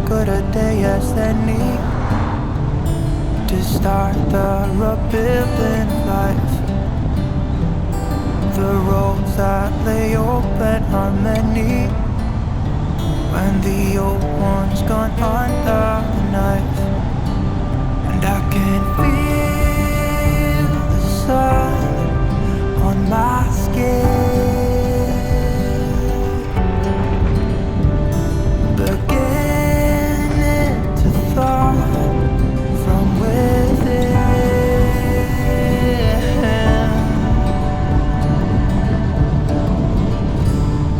good a day as any to start the rebuilding of life. The roads that lay open are many when the old one's gone under the knife. And I can feel the sun on my skin, beginning to thaw from within.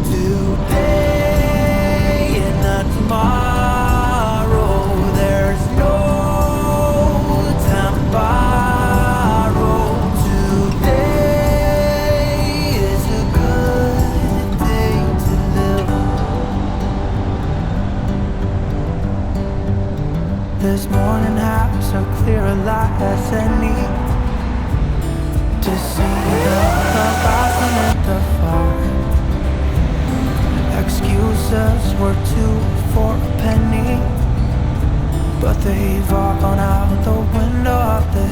Today and not tomorrow, there's no time to borrow. Today is a good day to live. This morning has so clear a light as any to see the horizon at the far. Excuses were 2 for a penny, but they've all gone out the window of the